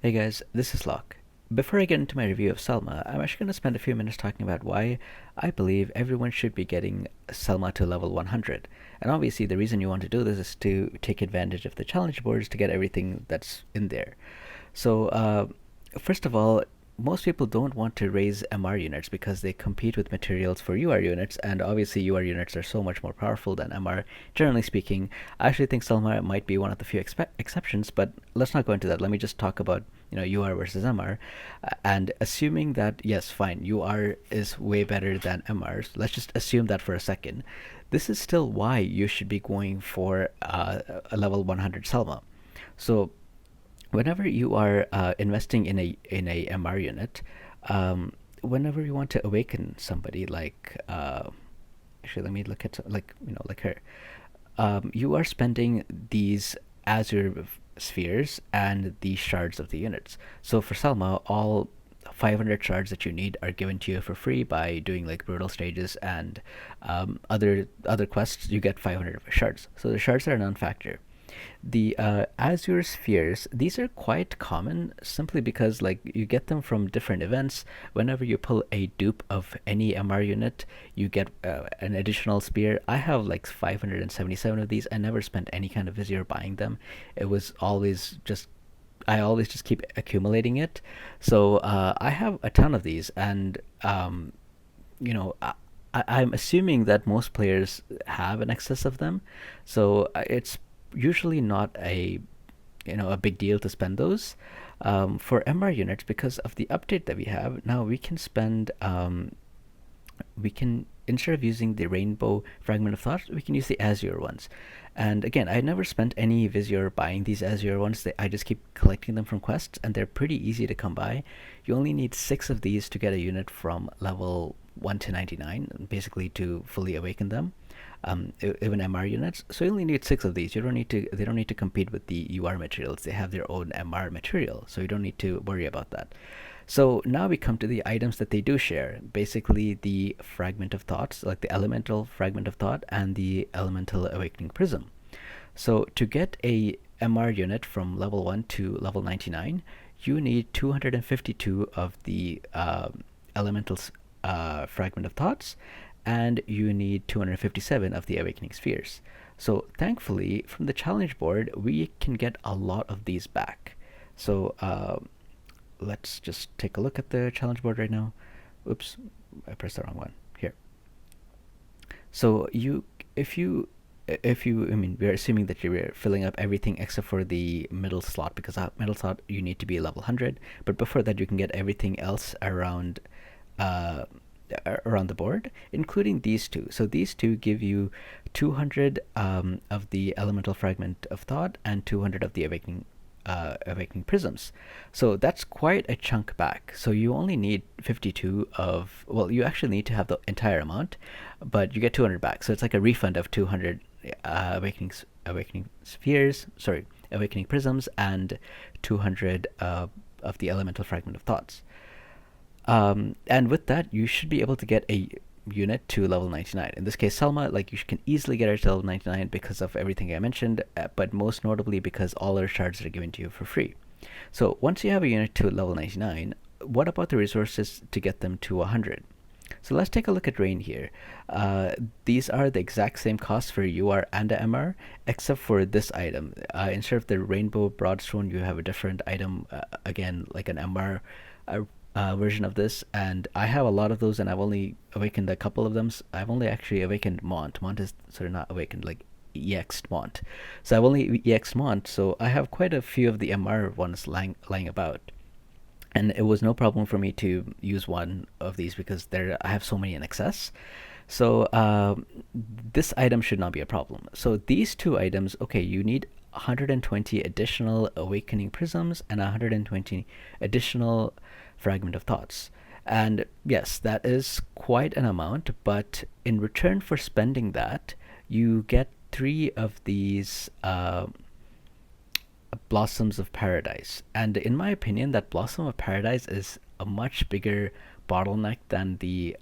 Hey guys, this is Locke. Before I get into my review of Selma, I'm actually going to spend a few minutes talking about why I believe everyone should be getting Selma to level 100. And obviously, the reason you want to do this is to take advantage of the challenge boards to get everything that's in there. So, first of all, most people don't want to raise MR units because they compete with materials for UR units, and obviously UR units are so much more powerful than MR. Generally speaking, I actually think Selma might be one of the few exceptions, but let's not go into that. Let me just talk about UR versus MR, and assuming that yes, fine, UR is way better than MRs. Let's just assume that for a second. This is still why you should be going for a level 100 Selma. So whenever you are investing in a MR unit, whenever you want to awaken somebody, like actually, let me look at like her. You are spending these Azure spheres and the shards of the units. So for Selma, all 500 shards that you need are given to you for free by doing like brutal stages and other quests. You get 500 shards. So the shards are a non-factor. The Azure spheres, these are quite common simply because like you get them from different events. Whenever you pull a dupe of any MR unit, you get an additional spear. I have like 577 of these. I never spent any kind of Vizier buying them. It was always just I always just keep accumulating it. So I have a ton of these, and you know, I'm assuming that most players have an excess of them. So it's usually not a big deal to spend those. For MR units, because of the update that we have now, we can spend we can, instead of using the rainbow fragment of thought, we can use the azure ones. And again, I never spent any Vizier buying these azure ones. I just keep collecting them from quests, and they're pretty easy to come by. You only need 6 of these to get a unit from level 1 to 99, basically to fully awaken them. Even MR units, so you only need 6 of these. You don't need to They don't need to compete with the UR materials. They have their own MR material, so you don't need to worry about that. So now we come to the items that they do share. Basically, the fragment of thoughts, like the elemental fragment of thought and the elemental awakening prism. So to get a MR unit from level 1 to level 99, you need 252 of the elemental fragment of thoughts, and you need 257 of the awakening spheres. So thankfully, from the challenge board, we can get a lot of these back. So let's just take a look at the challenge board right now. Oops, I pressed the wrong one. Here. So if you, I mean, we're assuming that you're filling up everything except for the middle slot, because that middle slot you need to be level 100. But before that, you can get everything else uh, around the board, including these two. So these two give you 200 of the elemental fragment of thought and 200 of the awakening prisms. So that's quite a chunk back. So you only need 52 of, well, you actually need to have the entire amount, but you get 200 back. So it's like a refund of 200 awakening spheres, sorry, awakening prisms, and 200 of the elemental fragment of thoughts. And with that, you should be able to get a unit to level 99. In this case, Selma, like you can easily get her to level 99 because of everything I mentioned, but most notably because all her shards are given to you for free. So once you have a unit to level 99, what about the resources to get them to 100? So let's take a look at Rain here. These are the exact same costs for UR and MR, except for this item. Instead of the Rainbow Broadstone, you have a different item, again, like an MR version of this, and I have a lot of those, and I've only awakened a couple of them. I've only actually awakened Mont. Mont is sort of not awakened, like EX'd Mont. So I've only EX'd Mont, so I have quite a few of the MR ones lying about. And it was no problem for me to use one of these because I have so many in excess. So this item should not be a problem. So these two items, okay, you need 120 additional awakening prisms and 120 additional fragment of thoughts. And yes, that is quite an amount, but in return for spending that, you get 3 of these blossoms of paradise. And in my opinion, that blossom of paradise is a much bigger bottleneck than the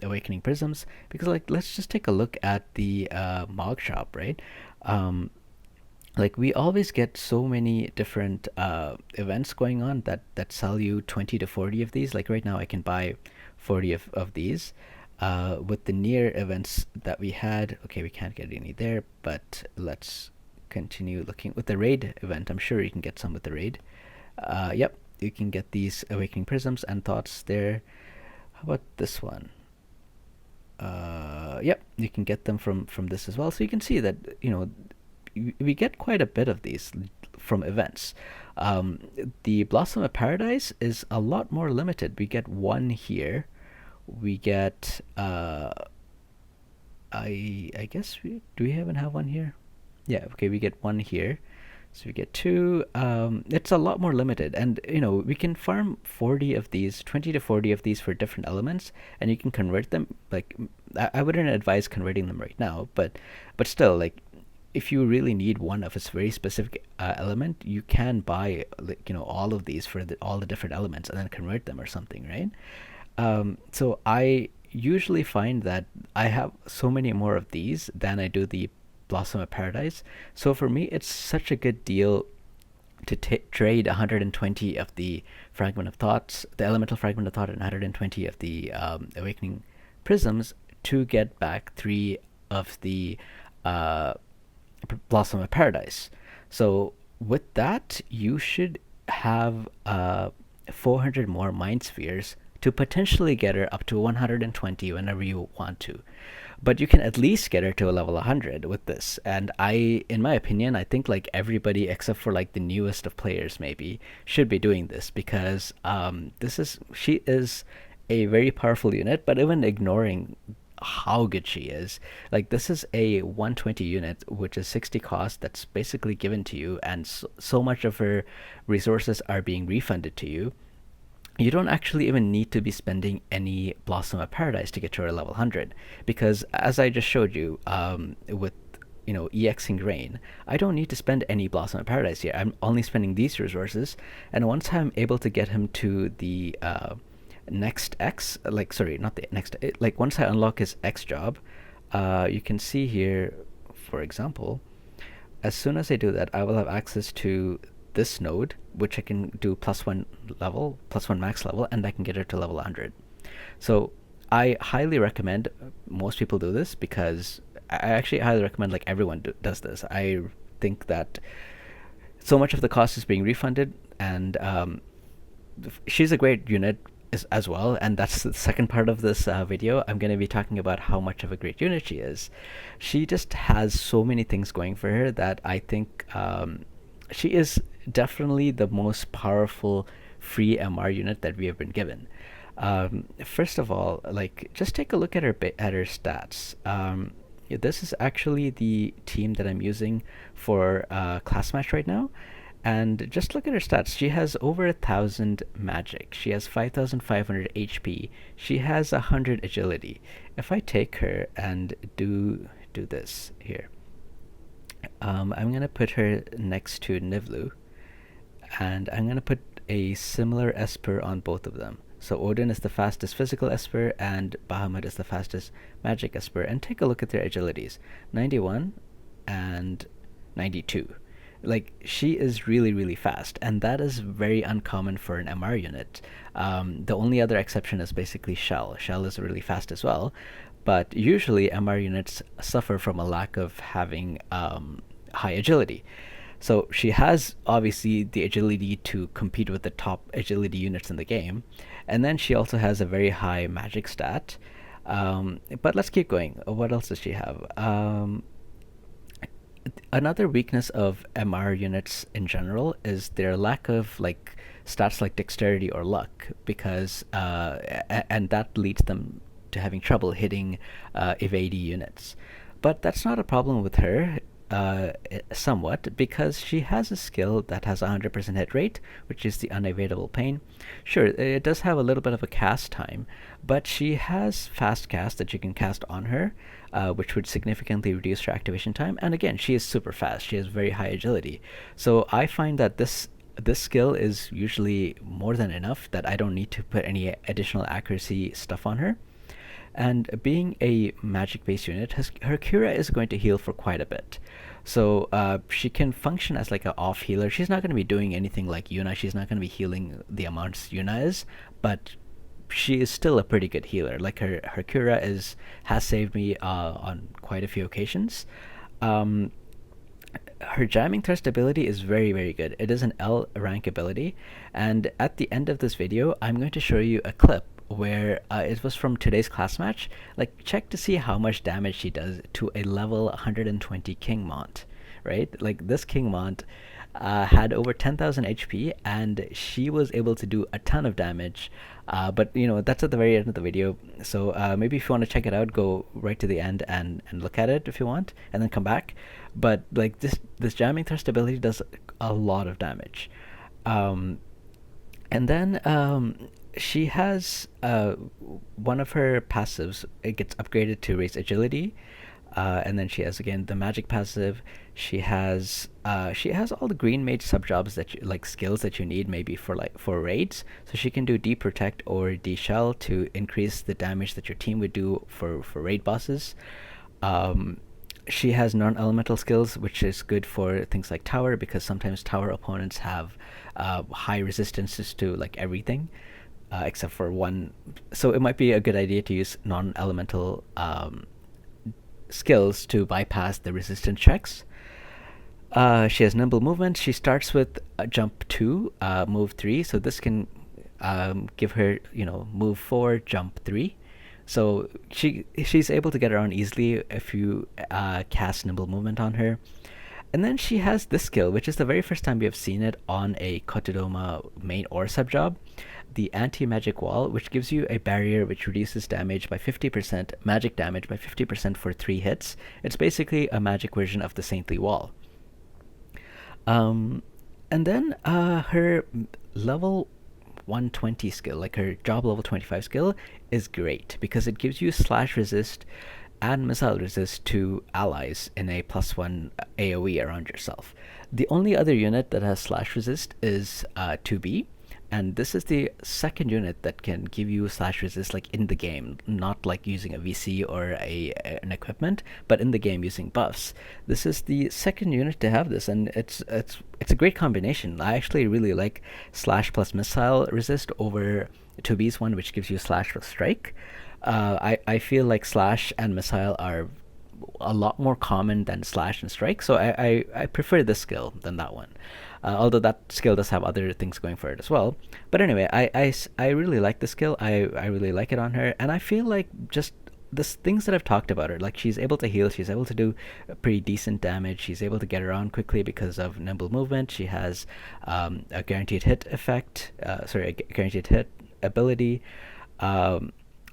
awakening prisms, because like let's just take a look at the mog shop, right? Like we always get so many different events going on that sell you 20 to 40 of these. Like right now I can buy 40 of these. With the near events that we had, okay, we can't get any there, but let's continue looking with the raid event. I'm sure you can get some with the raid. Yep, you can get these awakening prisms and thoughts there. How about this one? Yep, you can get them from this as well. So you can see that we get quite a bit of these from events. Um, the Blossom of Paradise is a lot more limited. We get one here. We get I guess do we even have one here? Yeah, okay, we get one here. So we get two. It's a lot more limited, and we can farm 40 of these, 20 to 40 of these for different elements, and you can convert them. Like I wouldn't advise converting them right now, but still, like if you really need one of a very specific element, you can buy like all of these for all the different elements and then convert them or something, right? So I usually find that I have so many more of these than I do the Blossom of Paradise. So for me, it's such a good deal to trade 120 of the Fragment of Thoughts, the Elemental Fragment of Thought, and 120 of the Awakening Prisms to get back three of the uh, Blossom of Paradise. So with that, you should have 400 more Mind Spheres to potentially get her up to 120 whenever you want to. But you can at least get her to a level 100 with this. And in my opinion, I think like everybody except for like the newest of players maybe should be doing this because she is a very powerful unit. But even ignoring how good she is, like this is a 120 unit which is 60 cost that's basically given to you, and so much of her resources are being refunded to you. You don't actually even need to be spending any Blossom of Paradise to get to a level 100 because as I just showed you with EXing Rain, I don't need to spend any Blossom of Paradise here. I'm only spending these resources, and once I'm able to get him to the next X, like sorry, not the next, like once I unlock his X job, you can see here, for example, as soon as I do that, I will have access to this node, which I can do +1 level, +1 max level, and I can get her to level 100. So I highly recommend most people do this because I actually highly recommend like everyone does this. I think that so much of the cost is being refunded, and she's a great unit as well, and that's the second part of this video. I'm going to be talking about how much of a great unit she is. She just has so many things going for her that I think she is definitely the most powerful free MR unit that we have been given. First of all, like just take a look at her stats. This is actually the team that I'm using for class match right now. And just look at her stats. She has over 1,000 magic. She has 5,500 HP. She has 100 agility. If I take her and do this here, I'm gonna put her next to Nivlu, and I'm gonna put a similar Esper on both of them. So Odin is the fastest physical Esper, and Bahamut is the fastest magic Esper. And take a look at their agilities: 91 and 92. Like she is really really fast, and that is very uncommon for an MR unit. The only other exception is basically Shell. Shell is really fast as well, but usually MR units suffer from a lack of having high agility. So she has obviously the agility to compete with the top agility units in the game, and then she also has a very high magic stat. But let's keep going. What else does she have? Another weakness of MR units in general is their lack of like stats like dexterity or luck, because and that leads them to having trouble hitting evade units. But that's not a problem with her. Somewhat, because she has a skill that has 100% hit rate, which is the unevadable pain. Sure, it does have a little bit of a cast time, but she has fast cast that you can cast on her, which would significantly reduce her activation time. And again, she is super fast. She has very high agility. So I find that this skill is usually more than enough, that I don't need to put any additional accuracy stuff on her. And being a magic-based unit, her Cura is going to heal for quite a bit. So she can function as like an off healer. She's not going to be doing anything like Yuna. She's not going to be healing the amounts Yuna is, but she is still a pretty good healer. Like her Cura has saved me on quite a few occasions. Um, Her jamming thrust ability is very, very good. It is an L rank ability, and at the end of this video, I'm going to show you a clip where it was from today's class match. Like, check to see how much damage she does to a level 120 King Mont, right? Like, this King Mont had over 10,000 HP, and she was able to do a ton of damage. But that's at the very end of the video. So maybe if you want to check it out, go right to the end and look at it if you want, and then come back. But like this jamming thrust ability does a lot of damage. And then she has one of her passives. It gets upgraded to raise agility, and then she has again the magic passive. She has all the green mage sub jobs that like skills that you need maybe for raids. So she can do de-protect or de-shell to increase the damage that your team would do for raid bosses. She has non-elemental skills, which is good for things like tower, because sometimes tower opponents have high resistances to like everything, except for one. So it might be a good idea to use non-elemental skills to bypass the resistance checks. She has nimble movement. She starts with jump 2, move 3. So this can give her, move 4, jump 3. So she's able to get around easily if you cast nimble movement on her. And then she has this skill, which is the very first time we have seen it on a Kotodoma main or sub job, the anti-magic wall, which gives you a barrier which reduces damage by 50%, magic damage by 50% for 3 hits. It's basically a magic version of the Saintly Wall. And then her level 120 skill, like her job level 25 skill, is great because it gives you slash resist and missile resist to allies in a +1 AoE around yourself. The only other unit that has slash resist is 2B, and this is the second unit that can give you slash resist like in the game, not like using a VC or an equipment, but in the game using buffs. This is the second unit to have this, and it's a great combination. I actually really like slash plus missile resist over 2B's one, which gives you slash plus strike. I feel like slash and missile are a lot more common than slash and strike, so I prefer this skill than that one. Although that skill does have other things going for it as well. But anyway, I really like the skill. I really like it on her, and I feel like just the things that I've talked about her, like she's able to heal, she's able to do pretty decent damage, she's able to get around quickly because of nimble movement, she has a guaranteed hit effect, a guaranteed hit ability.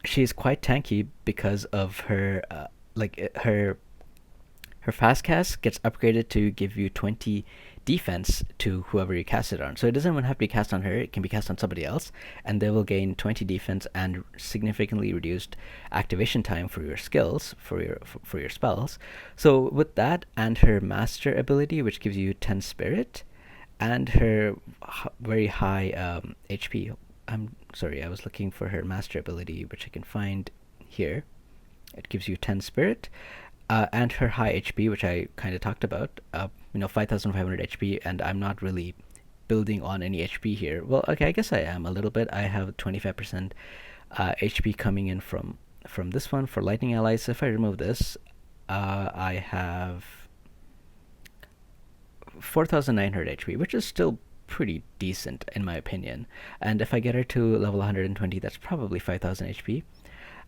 She's quite tanky because of her her fast cast gets upgraded to give you 20 defense to whoever you cast it on. So it doesn't even have to be cast on her, it can be cast on somebody else, and they will gain 20 defense and significantly reduced activation time for your skills, for your spells. So with that and her master ability, which gives you 10 spirit, and her very high HP. I'm sorry, I was looking for her master ability, which I can find here. It gives you 10 spirit, and her high HP, which I kind of talked about. 5,500 HP, and I'm not really building on any HP here. Well, okay, I guess I am a little bit. I have 25% HP coming in from this one for lightning allies. So if I remove this, I have 4,900 HP, which is still pretty decent in my opinion. And if I get her to level 120, that's probably 5,000 HP.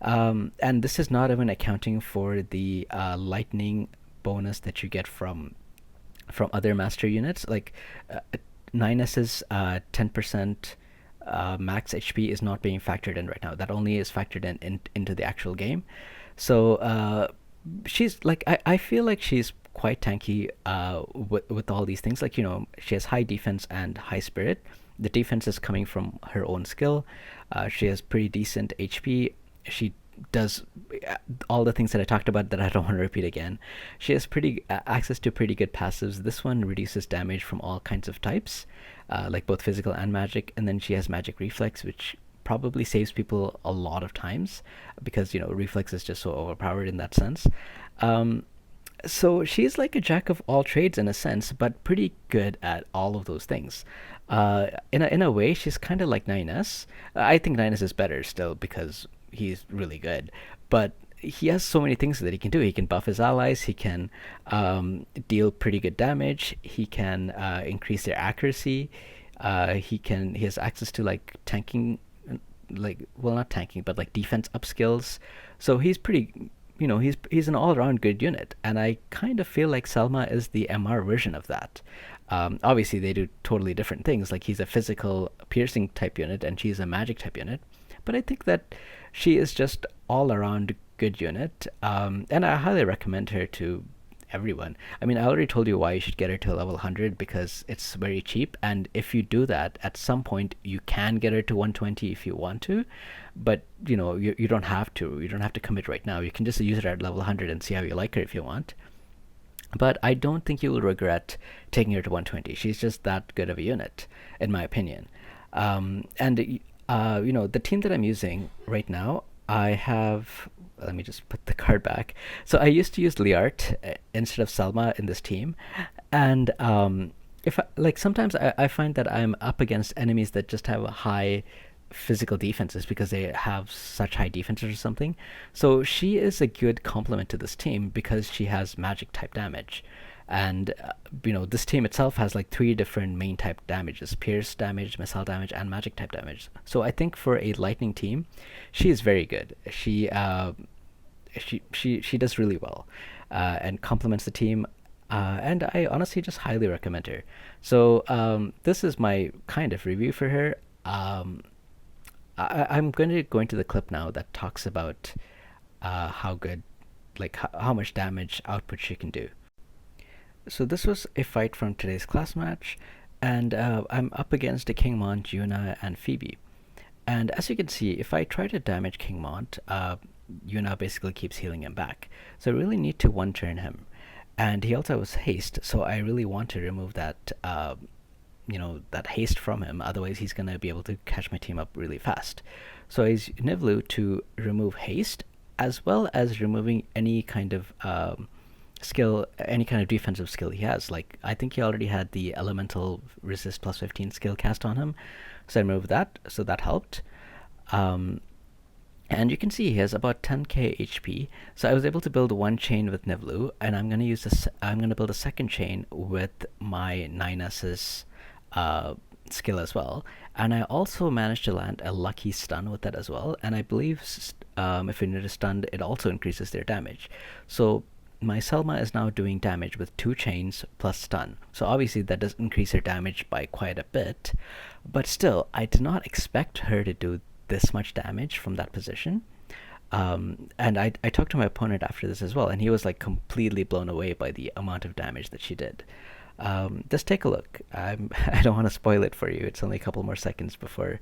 And this is not even accounting for the lightning bonus that you get from other master units. Like 9S's 10% max HP is not being factored in right now. That only is factored into the actual game. So she's like, I feel like she's quite tanky with all these things. Like, she has high defense and high spirit. The defense is coming from her own skill. She has pretty decent HP. She does all the things that I talked about that I don't want to repeat again. She has pretty access to pretty good passives. This one reduces damage from all kinds of types, like both physical and magic. And then she has magic reflex, which probably saves people a lot of times because reflex is just so overpowered in that sense. Um, so she's like a jack of all trades in a sense, but pretty good at all of those things. In a way, she's kind of like Ninus. I think Ninus is better still because he's really good, but he has so many things that he can do. He can buff his allies. He can deal pretty good damage. He can increase their accuracy. He has access to like tanking, like, well, not tanking, but like defense up skills. So he's pretty, he's an all-around good unit, and I kind of feel like Selma is the MR version of that. Obviously they do totally different things. Like, he's a physical piercing type unit and she's a magic type unit, but I think that she is just all around good unit, and I highly recommend her to everyone. I mean, I already told you why you should get her to level 100, because it's very cheap, and if you do that, at some point you can get her to 120 if you want to, but you don't have to. You don't have to commit right now. You can just use her at level 100 and see how you like her if you want. But I don't think you will regret taking her to 120. She's just that good of a unit, in my opinion. And the team that I'm using right now, I have. Let me just put the card back. So I used to use Liart instead of Selma in this team, and if like sometimes I find that I'm up against enemies that just have a high physical defenses because they have such high defenses or something. So she is a good complement to this team because she has magic type damage. And this team itself has like three different main type damages: pierce damage, missile damage, and magic type damage. So I think for a lightning team, she is very good. She does really well, and complements the team. And I honestly just highly recommend her. So this is my kind of review for her. I'm going to go into the clip now that talks about how good, like how much damage output she can do. So this was a fight from today's class match, and I'm up against a King Mont, Yuna, and Phoebe. And as you can see, if I try to damage King Mont, Yuna basically keeps healing him back. So I really need to one-turn him. And he also has haste, so I really want to remove that, that haste from him. Otherwise, he's going to be able to catch my team up really fast. So I use Nivlu to remove haste, as well as removing any kind of skill, any kind of defensive skill he has. Like, I think he already had the elemental resist plus 15 skill cast on him, so I removed that, so that helped. And you can see he has about 10k HP, so I was able to build one chain with Nivlu, and I'm going to build a second chain with my 9s's skill as well. And I also managed to land a lucky stun with that as well, and I believe if a unit is stunned, it also increases their damage. So my Selma is now doing damage with 2 chains plus stun. So obviously that does increase her damage by quite a bit, but still, I did not expect her to do this much damage from that position. And I talked to my opponent after this as well, and he was like completely blown away by the amount of damage that she did. Just take a look. I don't want to spoil it for you. It's only a couple more seconds before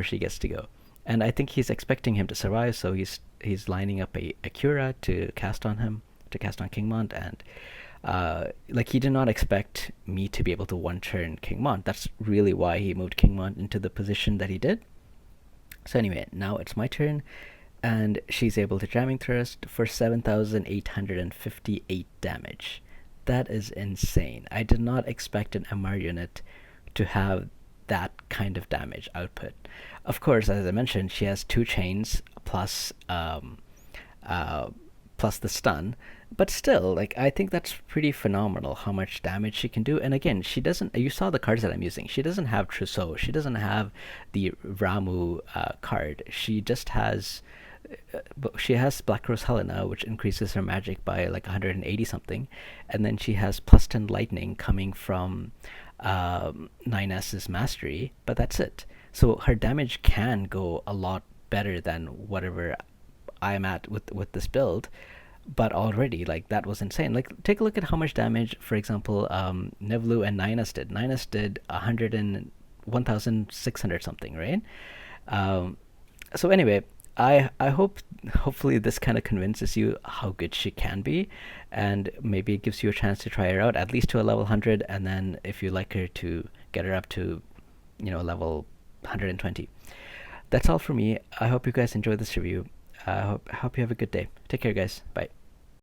she gets to go. And I think he's expecting him to survive, so he's lining up a Cura to cast on him, to cast on King Mont, and like, he did not expect me to be able to one-turn King Mont. That's really why he moved King Mont into the position that he did. So anyway, now it's my turn, and she's able to jamming thrust for 7,858 damage. That is insane. I did not expect an MR unit to have that kind of damage output. Of course, as I mentioned, she has 2 chains plus plus the stun, but still, like, I think that's pretty phenomenal how much damage she can do. And again, she doesn't, you saw the cards that I'm using, she doesn't have Trousseau, she doesn't have the Ramu card. She just has she has Black Rose Helena, which increases her magic by like 180 something, and then she has plus 10 lightning coming from 9s's mastery, but that's it. So her damage can go a lot better than whatever I'm at with this build, but already, like, that was insane. Like, take a look at how much damage, for example, Nivlu and 9s did. 9s did 1,600 something, right? So anyway, I hopefully this kind of convinces you how good she can be, and maybe it gives you a chance to try her out at least to a level 100, and then if you like her, to get her up to level 120. that's all for me. I hope you guys enjoyed this review. I hope you have a good day. Take care, guys. Bye.